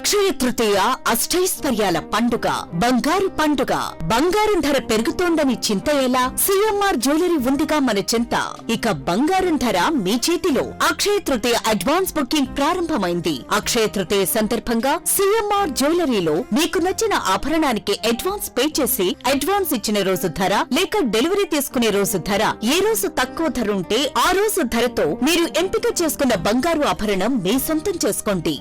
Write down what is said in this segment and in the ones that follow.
అక్షయ తృతీయ అష్టైశ్వర్యాల పండుగ, బంగారు పండుగ. బంగారం ధర పెరుగుతోందని చింత ఎలా? సిఎంఆర్ జ్యువెలరీ ఉందిగా మన చింత. ఇక బంగారం ధర మీ చేతిలో. అక్షయ తృతీయ అడ్వాన్స్ బుకింగ్ ప్రారంభమైంది. అక్షయ తృతీయ సందర్భంగా సిఎంఆర్ జ్యువెలరీలో మీకు నచ్చిన ఆభరణానికి అడ్వాన్స్ పే చేసి అడ్వాన్స్ ఇచ్చిన రోజు ధర లేక డెలివరీ తీసుకునే రోజు ధర, ఏ రోజు తక్కువ ధర ఉంటే ఆ రోజు ధరతో మీరు ఎంపిక చేసుకున్న బంగారు ఆభరణం మీ సొంతం చేసుకోండి.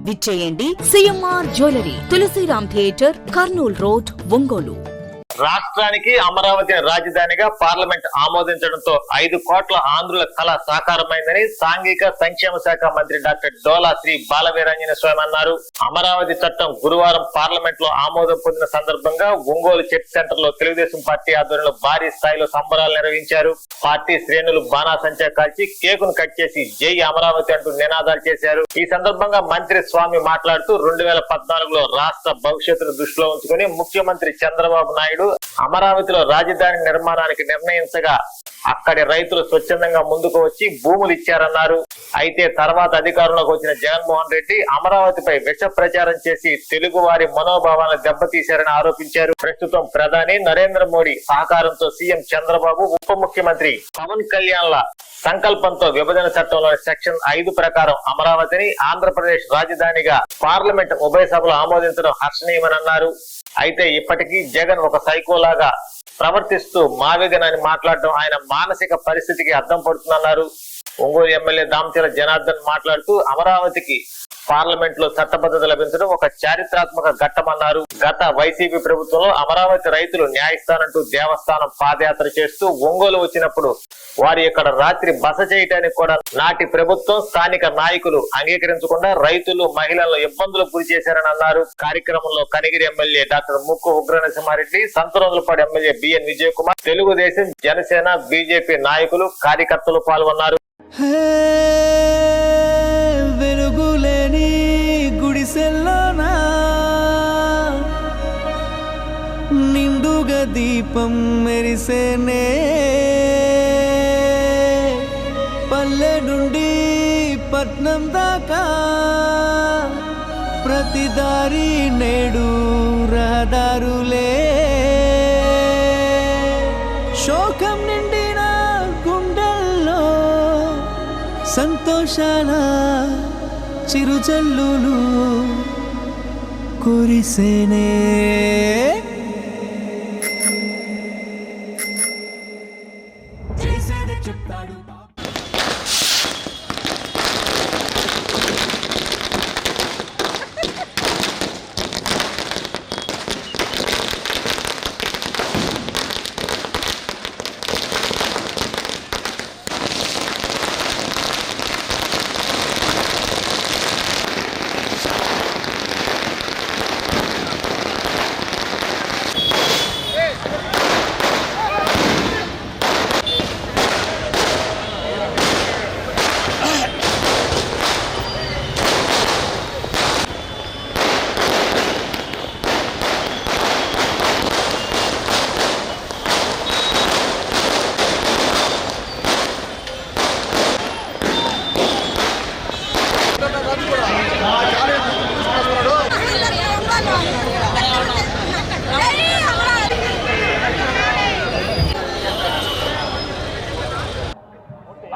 విచ్చేయండి CMR jewellery, Tulasiram theatre, Kurnool road, Ongole. రాష్ట్రానికి అమరావతిని రాజధానిగా పార్లమెంట్ ఆమోదించడంతో 5 కోట్ల ఆంధ్రుల కళ సాకారమైందని సాంఘిక సంక్షేమ శాఖ మంత్రి డాక్టర్ డోలా శ్రీ బాలవీరాంజనేయ స్వామి అన్నారు. అమరావతి చట్టం గురువారం పార్లమెంట్ లో ఆమోదం పొందిన సందర్భంగా ఒంగోలు చర్చ్ సెంటర్ లో తెలుగుదేశం పార్టీ ఆధ్వర్యంలో భారీ స్థాయిలో సంబరాలు నిర్వహించారు. పార్టీ శ్రేణులు బాణాసంచా కాల్చి కేకును కట్ చేసి జై అమరావతి అంటూ నినాదాలు చేశారు. ఈ సందర్భంగా మంత్రి స్వామి మాట్లాడుతూ 2014లో రాష్ట్ర భవిష్యత్తును దృష్టిలో ఉంచుకుని ముఖ్యమంత్రి చంద్రబాబు నాయుడు అమరావతిలో రాజధాని నిర్మాణానికి నిర్ణయించగా అక్కడి రైతులు స్వచ్ఛందంగా ముందుకు వచ్చి భూములు ఇచ్చారన్నారు. అయితే తర్వాత అధికారంలోకి వచ్చిన జగన్మోహన్ రెడ్డి అమరావతిపై విష ప్రచారం చేసి తెలుగు వారి మనోభావాలను దెబ్బతీశారని ఆరోపించారు. ప్రస్తుతం ప్రధాని నరేంద్ర మోడీ సహకారంతో సీఎం చంద్రబాబు, ఉప ముఖ్యమంత్రి పవన్ కళ్యాణ్ ల సంకల్పంతో విభజన చట్టంలోని సెక్షన్ 5 ప్రకారం అమరావతిని ఆంధ్రప్రదేశ్ రాజధానిగా పార్లమెంట్ ఉభయ సభలు ఆమోదించడం హర్షణీయమని అన్నారు. అయితే ఇప్పటికీ జగన్ ఒక సైకోలాగా ప్రవర్తిస్తూ మావేగనని మాట్లాడడం ఆయన మానసిక పరిస్థితికి అద్దం పడుతుందన్నారు. ఒంగోలు ఎమ్మెల్యే దామచల జనార్దన్ మాట్లాడుతూ అమరావతికి పార్లమెంట్ లో చట్టబద్ధత లభించడం ఒక చారిత్రాత్మక ఘట్టమన్నారు. గత వైసీపీ ప్రభుత్వంలో అమరావతి రైతులు న్యాయస్థానంటూ దేవస్థానం పాదయాత్ర చేస్తూ ఒంగోలు వచ్చినప్పుడు వారి ఇక్కడ రాత్రి బస చేయటానికి కూడా నాటి ప్రభుత్వం, స్థానిక నాయకులు అంగీకరించకుండా రైతులు, మహిళలను ఇబ్బందులకు గురి చేశారని అన్నారు. కార్యక్రమంలో Kanigiri MLA doctor Mukku Ugranarasimhareddy, Santhanuthalapadu MLA BN Vijay Kumar, Telugu Desam, Janasena, BJP నాయకులు, కార్యకర్తలు పాల్గొన్నారు. వెలుగులేని గుడిసెల్లోనా నిండుగా దీపం మెరిసేనే, పల్లె నుండి పట్నం దాకా ప్రతి దారి నేడు రహదారులే, శోకం నిండిన గుండెల్లో సంతోషాల చిరుజల్లులు కురిసేనే. చెప్తాడు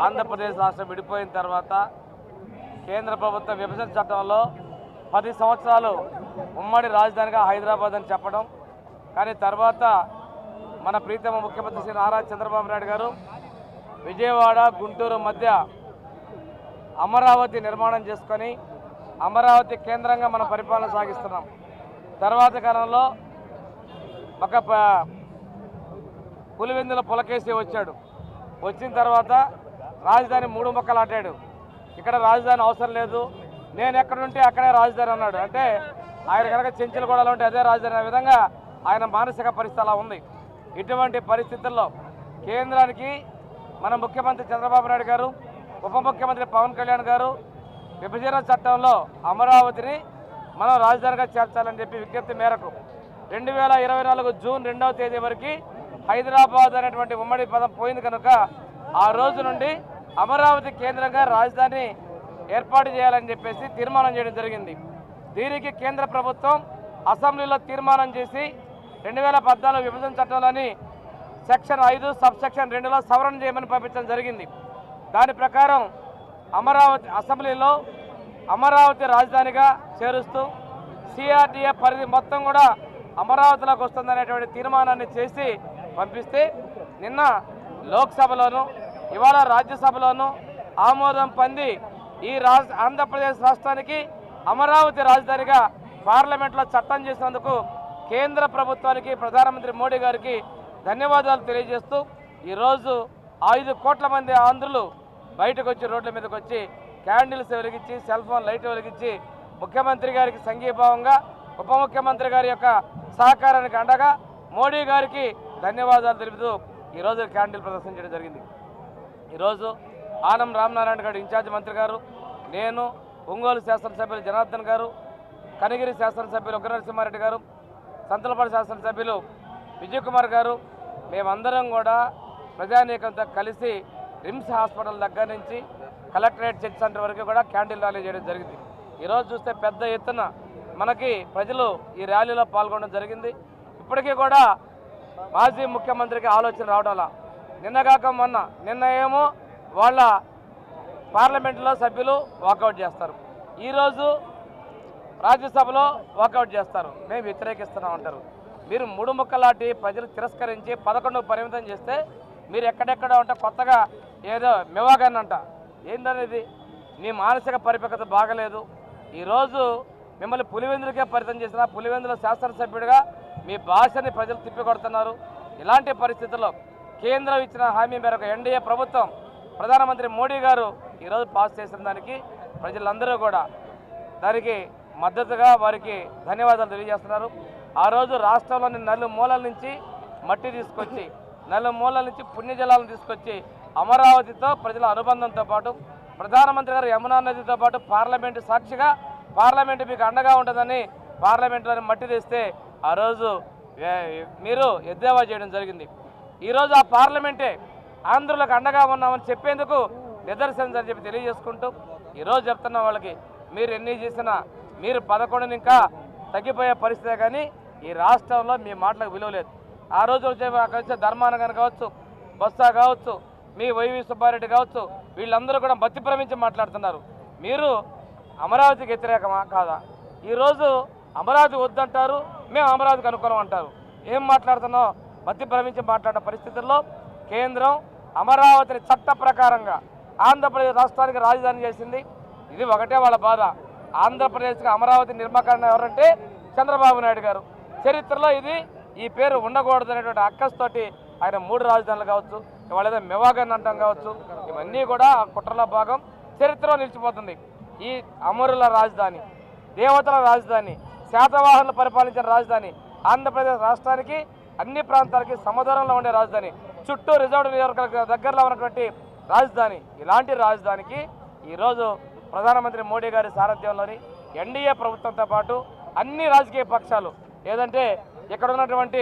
ఆంధ్రప్రదేశ్ రాష్ట్రం విడిపోయిన తర్వాత కేంద్ర ప్రభుత్వ విభజన చట్టంలో 10 సంవత్సరాలు ఉమ్మడి రాజధానిగా హైదరాబాద్ అని చెప్పడం, కానీ తర్వాత మన ప్రీతమ ముఖ్యమంత్రి శ్రీ నారా చంద్రబాబు నాయుడు గారు విజయవాడ, గుంటూరు మధ్య అమరావతి నిర్మాణం చేసుకొని అమరావతి కేంద్రంగా మనం పరిపాలన సాగిస్తున్నాం. తర్వాత కాలంలో ఒక పులివెందుల పులకేసి వచ్చాడు. వచ్చిన తర్వాత రాజధాని 3 ముక్కలు ఆటాడు. ఇక్కడ రాజధాని అవసరం లేదు, నేను ఎక్కడుంటే అక్కడే రాజధాని అన్నాడు. అంటే ఆయన కనుక చెంచులగూడలో ఉంటే అదే రాజధాని అనే విధంగా ఆయన మానసిక పరిస్థితి అలా ఉంది. ఇటువంటి పరిస్థితుల్లో కేంద్రానికి మన ముఖ్యమంత్రి చంద్రబాబు నాయుడు గారు, ఉప ముఖ్యమంత్రి పవన్ కళ్యాణ్ గారు విభజన చట్టంలో అమరావతిని మనం రాజధానిగా చేర్చాలని చెప్పి విజ్ఞప్తి మేరకు 2024 జూన్ 2వ తేదీ వరకు హైదరాబాద్ అనేటువంటి ఉమ్మడి పదం పోయింది కనుక ఆ రోజు నుండి అమరావతి కేంద్రంగా రాజధాని ఏర్పాటు చేయాలని చెప్పేసి తీర్మానం చేయడం జరిగింది. దీనికి కేంద్ర ప్రభుత్వం అసెంబ్లీలో తీర్మానం చేసి 2014 విభజన చట్టంలోని సెక్షన్ 5 సబ్ సెక్షన్ 2లో సవరణ చేయమని పంపించడం జరిగింది. దాని ప్రకారం అమరావతి అసెంబ్లీలో అమరావతి రాజధానిగా చేరుస్తూ సిఆర్డీఏ పరిధి మొత్తం కూడా అమరావతిలోకి వస్తుందనేటువంటి తీర్మానాన్ని చేసి పంపిస్తే నిన్న లోక్సభలోను ఇవాళ రాజ్యసభలోను ఆమోదం పొంది ఈ ఆంధ్రప్రదేశ్ రాష్ట్రానికి అమరావతి రాజధానిగా పార్లమెంట్లో చట్టం చేసినందుకు కేంద్ర ప్రభుత్వానికి ప్రధానమంత్రి మోడీ గారికి ధన్యవాదాలు తెలియజేస్తూ ఈరోజు 5 కోట్ల మంది ఆంధ్రులు బయటకు వచ్చి రోడ్ల మీదకి వచ్చి క్యాండిల్స్ వెలిగించి సెల్ ఫోన్ లైట్లు వెలిగించి ముఖ్యమంత్రి గారికి సంఘీభావంగా ఉప ముఖ్యమంత్రి గారి యొక్క సహకారానికి అండగా మోడీ గారికి ధన్యవాదాలు తెలుపుతూ ఈరోజు క్యాండిల్ ప్రదర్శన చేయడం జరిగింది. ఈరోజు ఆనం రామనారాయణ గారు ఇన్ఛార్జ్ మంత్రి గారు, నేను, ఒంగోలు శాసనసభ్యులు జనార్దన్ గారు, కనిగిరి శాసనసభ్యులు ఉగ్రనరసింహారెడ్డి గారు, సంతలపాడు శాసనసభ్యులు విజయ్ కుమార్ గారు, మేమందరం కూడా ప్రజానీకంతో కలిసి రిమ్స్ హాస్పిటల్ దగ్గర నుంచి కలెక్టరేట్ చర్చ్ సెంటర్ వరకు కూడా క్యాండిల్ ర్యాలీ చేయడం జరిగింది. ఈరోజు చూస్తే పెద్ద ఎత్తున మనకి ప్రజలు ఈ ర్యాలీలో పాల్గొనడం జరిగింది. ఇప్పటికీ కూడా మాజీ ముఖ్యమంత్రికి ఆలోచన రావడంలా నిన్నగాక నిన్న ఏమో వాళ్ళ పార్లమెంట్లో సభ్యులు వాకౌట్ చేస్తారు, ఈరోజు రాజ్యసభలో వాకౌట్ చేస్తారు, మేము వ్యతిరేకిస్తున్నాం అంటారు. మీరు 3 ముక్కలాంటి ప్రజలు తిరస్కరించి 11 పరిమితం చేస్తే మీరు ఎక్కడెక్కడ ఉంటే కొత్తగా ఏదో మెవాగన్ అంట ఏంటనేది మీ మానసిక పరిపక్వత బాగలేదు. ఈరోజు మిమ్మల్ని పులివెందులకే పరిమితం చేసిన పులివెందుల శాసనసభ్యుడిగా మీ భాషని ప్రజలు తిప్పికొడుతున్నారు. ఇలాంటి పరిస్థితుల్లో కేంద్రం ఇచ్చిన హామీ మేరకు ఎన్డీఏ ప్రభుత్వం ప్రధానమంత్రి మోడీ గారు ఈరోజు పాస్ చేసిన దానికి ప్రజలందరూ కూడా దానికి మద్దతుగా వారికి ధన్యవాదాలు తెలియజేస్తున్నారు. ఆ రోజు రాష్ట్రంలోని నలుమూలల నుంచి మట్టి తీసుకొచ్చి నలుమూలల నుంచి పుణ్యజలాలను తీసుకొచ్చి అమరావతితో ప్రజల అనుబంధంతో పాటు ప్రధానమంత్రి గారు యమునా నదితో పాటు పార్లమెంటు సాక్షిగా పార్లమెంటు మీకు అండగా ఉంటుందని పార్లమెంటులోని మట్టి తెస్తే ఆ రోజు మీరు ఎద్దేవా చేయడం జరిగింది. ఈరోజు ఆ పార్లమెంటే ఆంధ్రులకు అండగా ఉన్నామని చెప్పేందుకు నిదర్శనం అని చెప్పి తెలియజేసుకుంటూ ఈరోజు చెప్తున్న వాళ్ళకి మీరు ఎన్ని చేసినా మీరు 11 ఇంకా తగ్గిపోయే పరిస్థితే కానీ ఈ రాష్ట్రంలో మీ మాటలకు విలువ లేదు. ఆ రోజు వచ్చే ధర్మాన కావచ్చు, బొత్స కావచ్చు, మీ వైవి సుబ్బారెడ్డి కావచ్చు, వీళ్ళందరూ కూడా మతి భ్రమించి మాట్లాడుతున్నారు. మీరు అమరావతికి వ్యతిరేకమా కాదా? ఈరోజు అమరావతి వద్దంటారు, మేము అమరావతికి అనుకూలం అంటారు. ఏం మాట్లాడుతున్నావు? మతి భ్రమించి మాట్లాడిన పరిస్థితుల్లో కేంద్రం అమరావతిని చట్ట ప్రకారంగా ఆంధ్రప్రదేశ్ రాష్ట్రానికి రాజధాని చేసింది. ఇది ఒకటే వాళ్ళ బాధ. ఆంధ్రప్రదేశ్కి అమరావతి నిర్మాకరణ ఎవరంటే చంద్రబాబు నాయుడు గారు. చరిత్రలో ఈ పేరు ఉండకూడదు అనేటువంటి అక్కస్తోటి ఆయన 3 రాజధానులు కావచ్చు, ఇవాళ ఏదో మెవాగన్ అంటాం కావచ్చు, ఇవన్నీ కూడా ఆ కుట్రల భాగం చరిత్రలో నిలిచిపోతుంది. ఈ అమరుల రాజధాని, దేవతల రాజధాని, శాతవాహనులు పరిపాలించిన రాజధాని, ఆంధ్రప్రదేశ్ రాష్ట్రానికి అన్ని ప్రాంతాలకి సమదూరంలో ఉండే రాజధాని, చుట్టూ రిజర్వ్డ్ నియోజకవర్గ దగ్గరలో ఉన్నటువంటి రాజధాని. ఇలాంటి రాజధానికి ఈరోజు ప్రధానమంత్రి మోడీ గారి సారథ్యంలోని ఎన్డీఏ ప్రభుత్వంతో పాటు అన్ని రాజకీయ పక్షాలు ఏదంటే ఇక్కడ ఉన్నటువంటి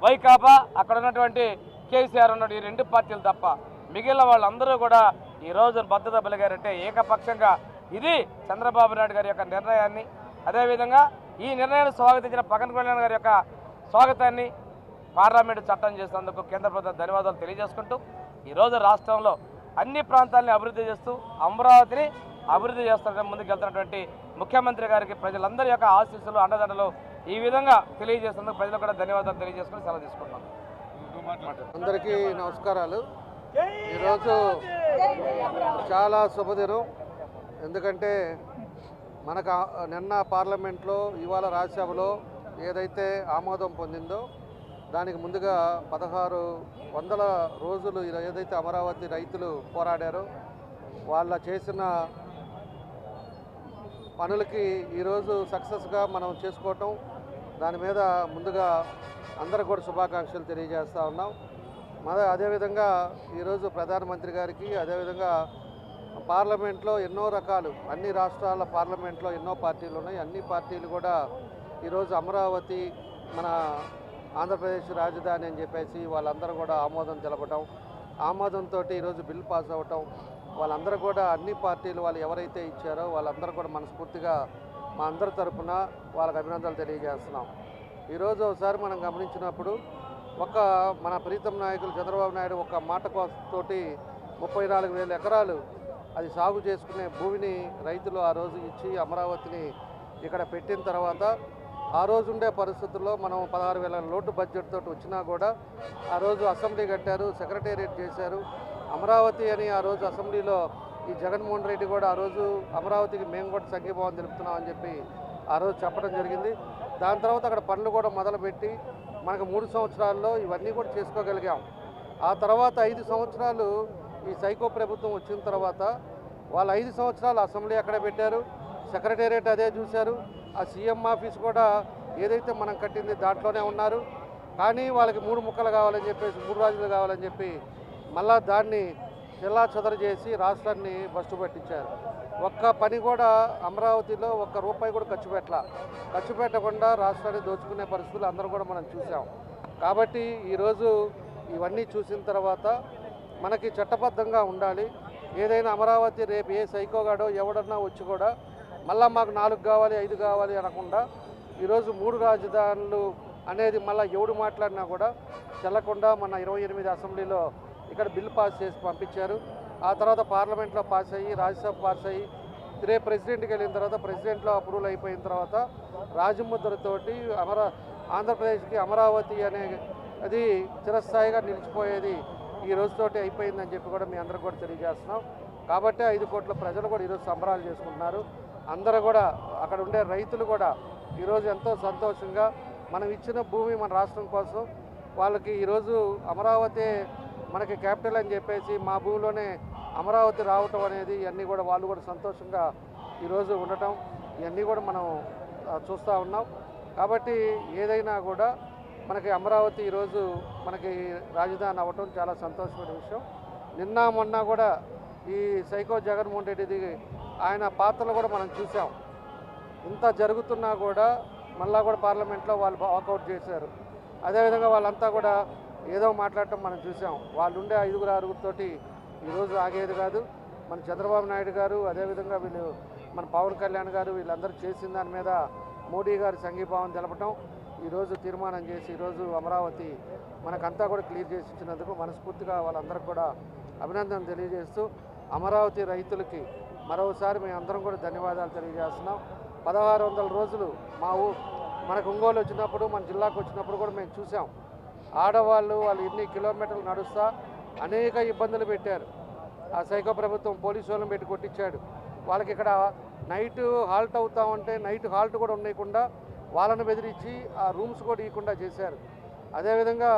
వైకాపా, అక్కడ ఉన్నటువంటి కేసీఆర్ ఉన్నటువంటి ఈ 2 పార్టీలు తప్ప మిగిలిన వాళ్ళందరూ కూడా ఈరోజు భద్రత పలిగారంటే ఏకపక్షంగా ఇది చంద్రబాబు నాయుడు గారి యొక్క నిర్ణయాన్ని, అదేవిధంగా ఈ నిర్ణయాన్ని స్వాగతించిన పవన్ కళ్యాణ్ గారి యొక్క స్వాగతాన్ని పార్లమెంటు చట్టం చేసినందుకు కేంద్ర ప్రభుత్వం ధన్యవాదాలు తెలియజేసుకుంటూ ఈరోజు రాష్ట్రంలో అన్ని ప్రాంతాలని అభివృద్ధి చేస్తూ అమరావతిని అభివృద్ధి చేస్తున్న ముందుకెళ్తున్నటువంటి ముఖ్యమంత్రి గారికి ప్రజలందరి యొక్క ఆశీస్సులు అండదండలు ఈ విధంగా తెలియజేస్తున్నందుకు ప్రజలకు కూడా ధన్యవాదాలు తెలియజేసుకుని సెలవు తీసుకుంటున్నాను. అందరికీ నమస్కారాలు. ఈరోజు చాలా శుభదినం. ఎందుకంటే మనకు నిన్న పార్లమెంట్లో ఇవాళ రాజ్యసభలో ఏదైతే ఆమోదం పొందిందో దానికి ముందుగా 1600 రోజులు ఏదైతే అమరావతి రైతులు పోరాడారో వాళ్ళ చేసిన పనులకి ఈరోజు సక్సెస్గా మనం చేసుకోవటం, దాని మీద ముందుగా అందరికి కూడా శుభాకాంక్షలు తెలియజేస్తూ ఉన్నాం. అదేవిధంగా ఈరోజు ప్రధానమంత్రి గారికి, అదేవిధంగా పార్లమెంట్లో ఎన్నో రకాలు అన్ని రాష్ట్రాల పార్లమెంట్లో ఎన్నో పార్టీలు ఉన్నాయి. అన్ని పార్టీలు కూడా ఈరోజు అమరావతి మన ఆంధ్రప్రదేశ్ రాజధాని అని చెప్పేసి వాళ్ళందరూ కూడా ఆమోదం తెలపటం, ఆమోదంతో ఈరోజు బిల్ పాస్ అవ్వటం, వాళ్ళందరూ కూడా అన్ని పార్టీలు వాళ్ళు ఎవరైతే ఇచ్చారో వాళ్ళందరూ కూడా మనస్ఫూర్తిగా మా అందరి తరపున వాళ్ళకి అభినందనలు తెలియజేస్తున్నాం. ఈరోజు ఒకసారి మనం గమనించినప్పుడు మన ప్రీతం నాయకులు చంద్రబాబు నాయుడు ఒక మాట తోటి 34,000 ఎకరాలు అది సాగు చేసుకునే భూమిని రైతులు ఆ రోజు ఇచ్చి అమరావతిని ఇక్కడ పెట్టిన తర్వాత ఆ రోజు ఉండే పరిస్థితుల్లో మనం 16,000 లోటు బడ్జెట్ తోటి వచ్చినా కూడా ఆ రోజు అసెంబ్లీ కట్టారు, సెక్రటేరియట్ చేశారు. అమరావతి అని ఆ రోజు అసెంబ్లీలో ఈ జగన్మోహన్ రెడ్డి కూడా ఆ రోజు అమరావతికి మేము కూడా సంఘీభావం తెలుపుతున్నాం అని చెప్పి ఆ రోజు చెప్పడం జరిగింది. దాని తర్వాత అక్కడ పనులు కూడా మొదలుపెట్టి మనకు 3 సంవత్సరాల్లో ఇవన్నీ కూడా చేసుకోగలిగాం. ఆ తర్వాత 5 సంవత్సరాలు ఈ సైకో ప్రభుత్వం వచ్చిన తర్వాత వాళ్ళు 5 సంవత్సరాలు అసెంబ్లీ అక్కడే పెట్టారు, సెక్రటేరియట్ అదే చూశారు, ఆ సీఎం ఆఫీస్ కూడా ఏదైతే మనం కట్టింది దాంట్లోనే ఉన్నారు. కానీ వాళ్ళకి 3 ముక్కలు కావాలని చెప్పేసి 3 రాజులు కావాలని చెప్పి మళ్ళా దాన్ని చెల్లా చెదరు చేసి రాష్ట్రాన్ని బస్టు పట్టించారు. ఒక్క పని కూడా అమరావతిలో ₹1 కూడా ఖర్చు పెట్టకుండా రాష్ట్రాన్ని దోచుకునే పరిస్థితులు అందరూ కూడా మనం చూసాం. కాబట్టి ఈరోజు ఇవన్నీ చూసిన తర్వాత మనకి చట్టబద్ధంగా ఉండాలి. ఏదైనా అమరావతి రేపు ఏ సైకోగాడో ఎవడన్నా వచ్చి కూడా మళ్ళీ మాకు 4 కావాలి 5 కావాలి అనకుండా ఈరోజు 3 రాజధానులు అనేది మళ్ళీ ఎవడు మాట్లాడినా కూడా చెల్లకుండా మన 28 అసెంబ్లీలో ఇక్కడ బిల్ పాస్ చేసి పంపించారు. ఆ తర్వాత పార్లమెంట్లో పాస్ అయ్యి రాజ్యసభ పాస్ అయ్యి రేపు ప్రెసిడెంట్కి వెళ్ళిన తర్వాత ప్రెసిడెంట్లో అప్రూవల్ అయిపోయిన తర్వాత రాజముద్రతోటి ఆంధ్రప్రదేశ్కి అమరావతి అనే అది చిరస్థాయిగా నిలిచిపోయేది ఈ రోజుతోటి అయిపోయిందని చెప్పి కూడా మీ అందరికి కూడా తెలియజేస్తున్నాం. కాబట్టి 5 కోట్ల ప్రజలు కూడా ఈరోజు సంబరాలు చేసుకుంటున్నారు. అందరూ కూడా అక్కడ ఉండే రైతులు కూడా ఈరోజు ఎంతో సంతోషంగా మనం ఇచ్చిన భూమి మన రాష్ట్రం కోసం వాళ్ళకి ఈరోజు అమరావతి మనకి క్యాపిటల్ అని చెప్పేసి మా భూమిలోనే అమరావతి రావటం అనేది ఇవన్నీ కూడా వాళ్ళు కూడా సంతోషంగా ఈరోజు ఉండటం ఇవన్నీ కూడా మనం చూస్తూ ఉన్నాం. కాబట్టి ఏదైనా కూడా మనకి అమరావతి ఈరోజు మనకి రాజధాని అవ్వటం చాలా సంతోషమైన విషయం. నిన్న మొన్న కూడా ఈ సైకో జగన్మోహన్ రెడ్డిది ఆయన పాత్రలు కూడా మనం చూసాం. ఇంత జరుగుతున్నా కూడా మళ్ళా కూడా పార్లమెంట్లో వాళ్ళు వాకౌట్ చేశారు. అదేవిధంగా వాళ్ళంతా కూడా ఏదో మాట్లాడటం మనం చూసాం. వాళ్ళు ఉండే 5-6 తోటి ఈరోజు ఆగేది కాదు. మన చంద్రబాబు నాయుడు గారు అదేవిధంగా వీళ్ళు మన పవన్ కళ్యాణ్ గారు వీళ్ళందరూ చేసిన దాని మీద మోడీ గారు సంఘీభావం తెలపటం ఈరోజు తీర్మానం చేసి ఈరోజు అమరావతి మనకంతా కూడా క్లియర్ చేసి ఇచ్చినందుకు మనస్ఫూర్తిగా వాళ్ళందరికీ కూడా అభినందన తెలియజేస్తూ అమరావతి రైతులకి మరోసారి మేము అందరం కూడా ధన్యవాదాలు తెలియజేస్తున్నాం. 1600 రోజులు మనకు ఒంగోలు వచ్చినప్పుడు మన జిల్లాకు వచ్చినప్పుడు కూడా మేము చూసాం. ఆడవాళ్ళు వాళ్ళు ఎన్ని కిలోమీటర్లు నడుస్తా అనేక ఇబ్బందులు పెట్టారు. ఆ సైకో ప్రభుత్వం పోలీసు వాళ్ళని పెట్టి కొట్టించాడు. వాళ్ళకి ఇక్కడ నైట్ హాల్ట్ అవుతా ఉంటే నైట్ హాల్ట్ కూడా ఉండకుండా వాళ్ళని బెదిరించి ఆ రూమ్స్ కూడా ఇవ్వకుండా చేశారు. అదేవిధంగా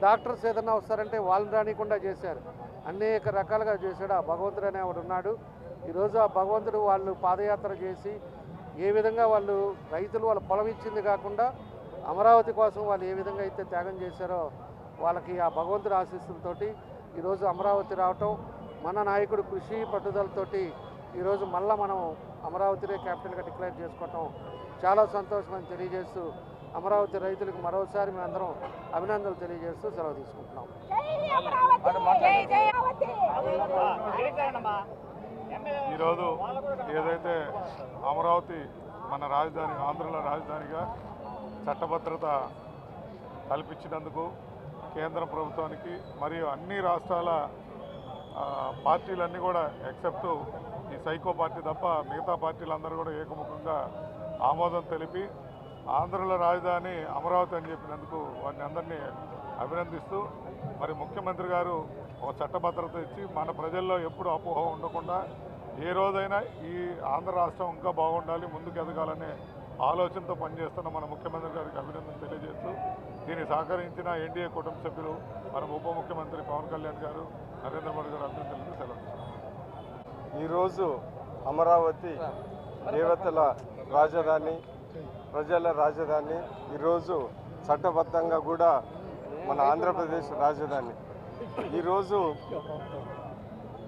డాక్టర్స్ ఏదన్నా వస్తారంటే వాళ్ళని రానికుండా చేశారు. అనేక రకాలుగా చేశాడు. ఆ భగవంతుడు అనేవాడు ఉన్నాడు. ఈరోజు ఆ భగవంతుడు వాళ్ళు పాదయాత్ర చేసి ఏ విధంగా వాళ్ళు రైతులు వాళ్ళ పొలం ఇచ్చింది కాకుండా అమరావతి కోసం వాళ్ళు ఏ విధంగా అయితే త్యాగం చేశారో వాళ్ళకి ఆ భగవంతుడి ఆశీస్సులతోటి ఈరోజు అమరావతి రావటం మన నాయకుడు కృషి పట్టుదలతోటి ఈరోజు మళ్ళీ మనం అమరావతినే క్యాపిటల్గా డిక్లేర్ చేసుకోవటం చాలా సంతోషమని తెలియజేస్తూ అమరావతి రైతులకు మరోసారి మేమందరం అభినందనలు తెలియజేస్తూ సెలవు తీసుకుంటున్నాం. ఈరోజు ఏదైతే అమరావతి మన రాజధాని ఆంధ్రలో రాజధానిగా చట్టభద్రత కల్పించినందుకు కేంద్ర ప్రభుత్వానికి మరియు అన్ని రాష్ట్రాల పార్టీలన్నీ కూడా ఎక్సెప్ట్ ఈ సైకో పార్టీ తప్ప మిగతా పార్టీలందరూ కూడా ఏకముఖంగా ఆమోదం తెలిపి ఆంధ్రలో రాజధాని అమరావతి అని చెప్పినందుకు వారిని అందరినీ అభినందిస్తూ మరి ముఖ్యమంత్రి గారు ఒక చట్టభద్రత ఇచ్చి మన ప్రజల్లో ఎప్పుడు అపోహ ఉండకుండా ఏ రోజైనా ఈ ఆంధ్ర రాష్ట్రం ఇంకా బాగుండాలి ముందుకు ఎదగాలనే ఆలోచనతో పనిచేస్తున్న మన ముఖ్యమంత్రి గారికి అభినందన తెలియజేస్తూ దీన్ని సహకరించిన ఎన్డీఏ కుటుంబ సభ్యులు మన ఉప ముఖ్యమంత్రి పవన్ కళ్యాణ్ గారు నరేంద్ర మోడీ గారు అభినందనలు సెలవు. ఈరోజు అమరావతి దేవతల రాజధాని ప్రజల రాజధాని ఈరోజు చట్టబద్ధంగా కూడా మన ఆంధ్రప్రదేశ్ రాజధాని. ఈరోజు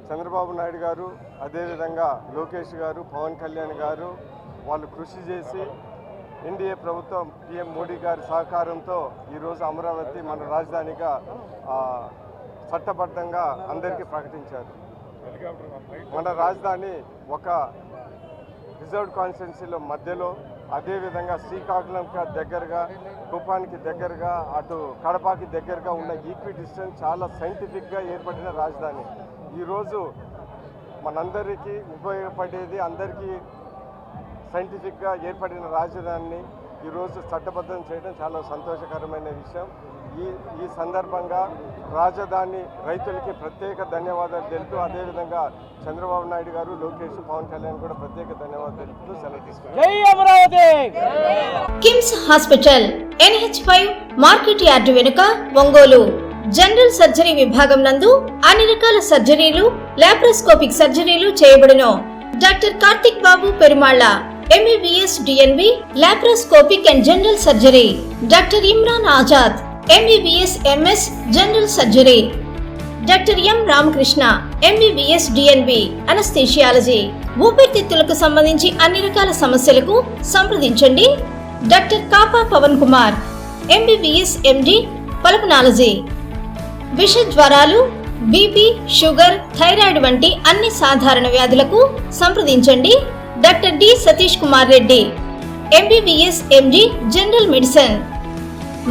చంద్రబాబు నాయుడు గారు అదేవిధంగా లోకేష్ గారు పవన్ కళ్యాణ్ గారు వాళ్ళు కృషి చేసి ఎన్డీఏ ప్రభుత్వం పీఎం మోడీ గారి సహకారంతో ఈరోజు అమరావతి మన రాజధానిగా చట్టబద్ధంగా అందరికీ ప్రకటించారు. మన రాజధాని ఒక రిజర్వ్డ్ కాన్స్టిట్యున్సీలో మధ్యలో, అదేవిధంగా శ్రీకాకుళంకి దగ్గరగా, కుప్పానికి దగ్గరగా, అటు కడపకి దగ్గరగా ఉన్న ఈక్వి డిస్టెన్స్ చాలా సైంటిఫిక్గా ఏర్పడిన రాజధాని. ఈరోజు మనందరికీ ఉపయోగపడేది, అందరికీ సైంటిఫిక్గా ఏర్పడిన రాజధానిని ఈరోజు చట్టబద్ధం చేయడం చాలా సంతోషకరమైన విషయం. ఈ సందర్భంగా రాజధాని రైతులకి ప్రత్యేక ధన్యవాదాలు తెలుపుతూ, అదేవిధంగా చంద్రబాబు నాయుడు గారు, లోకేష్, పవన్ కళ్యాణ్ కూడా ప్రత్యేక ధన్యవాదాలు తెలుపుతూ సెలవు తీసుకున్నారు. KIMS hospital NH5 market yard వెనుక, ఒంగోలు. జనరల్ సర్జరీ విభాగం నందు అన్ని రకాల సర్జరీలు, లాప్రోస్కోపిక్ సర్జరీలు చేయబడును. Doctor Karthik Babu Perumalla MBBS DNB laparoscopic and general surgery. Doctor Imran Azad MBBS MS general surgery. Doctor M Ramakrishna MBBS DNB anaesthesiology. ఊపిరితిత్తులకు సంబంధించి అన్ని రకాల సమస్యలకు సంప్రదించండి. Doctor Kapa Pavan Kumar MBBS MD pulmonology. విష జ్వరాలు, బీపీ, షుగర్, థైరాయిడ్ వంటి అన్ని సాధారణ వ్యాధులకు సంప్రదించండి. Doctor D Satish Kumar Reddy MBBS MD general medicine.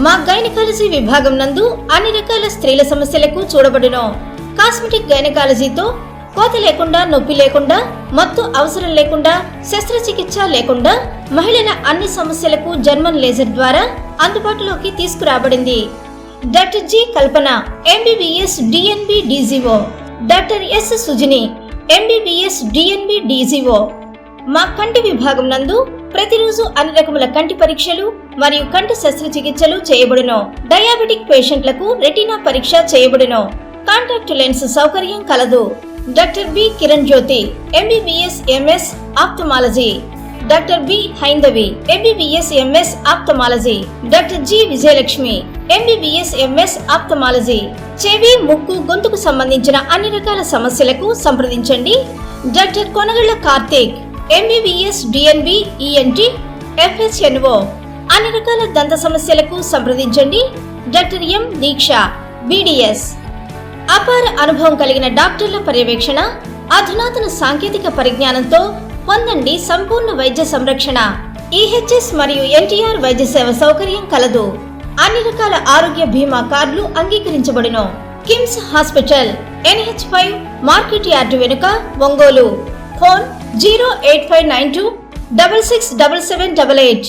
మా గైనకాలజీ విభాగం నందు అన్ని రకాల స్త్రీల సమస్యలకు చూడబడును. కాస్మెటిక్ గైనకాలజీతో కోత లేకుండా, నొప్పి లేకుండా, మత్తు అవసరం లేకుండా, శస్త్రచికిత్స లేకుండా మహిళల అన్ని సమస్యలకు జర్మన్ లేజర్ ద్వారా అందుబాటులోకి తీసుకురాబడింది. డాక్టర్ జి కల్పన MBBS DNB DGO. Doctor S Sujini MBBS DNB DGO. మా కంటి విభాగం నందు ప్రతిరోజు అన్ని రకముల కంటి పరీక్షలు మరియు కంటి శస్త్రచికిత్సలు చేయబడును. డయాబెటిక్ పేషెంట్లకు రెటీనా పరీక్ష చేయబడును. కాంటాక్ట్ లెన్స్ సౌకర్యం కలదు. Doctor B Kiran Jyothi MBBS MS ophthalmology. Doctor B Haindavi MBBS MS ophthalmology. Doctor G Vijayalakshmi MBBS MS ophthalmology. చెవి, ముక్కు, గొంతుకు సంబంధించిన అన్ని రకాల సమస్యలకు సంప్రదించండి. Doctor Konagalla Karthik MBBS DNB ENT FHNO. అన్ని రకాల దంత సమస్యలకు సంప్రదించండి. Doctor M Deeksha BDS. అపార అనుభవం కలిగిన డాక్టర్ల పర్యవేక్షణ, అధునాతన సాంకేతిక పరిజ్ఞానంతో పొందండి సంపూర్ణ వైద్య సంరక్షణ. EHS మరియు NTR వైద్య సేవ సౌకర్యం కలదు. అన్ని రకాల ఆరోగ్య బీమా కార్డులు అంగీకరించబడును. KIMS hospital NH5 market yard వెనుక, ఒంగోలు. ఫోన్ 08592 667788.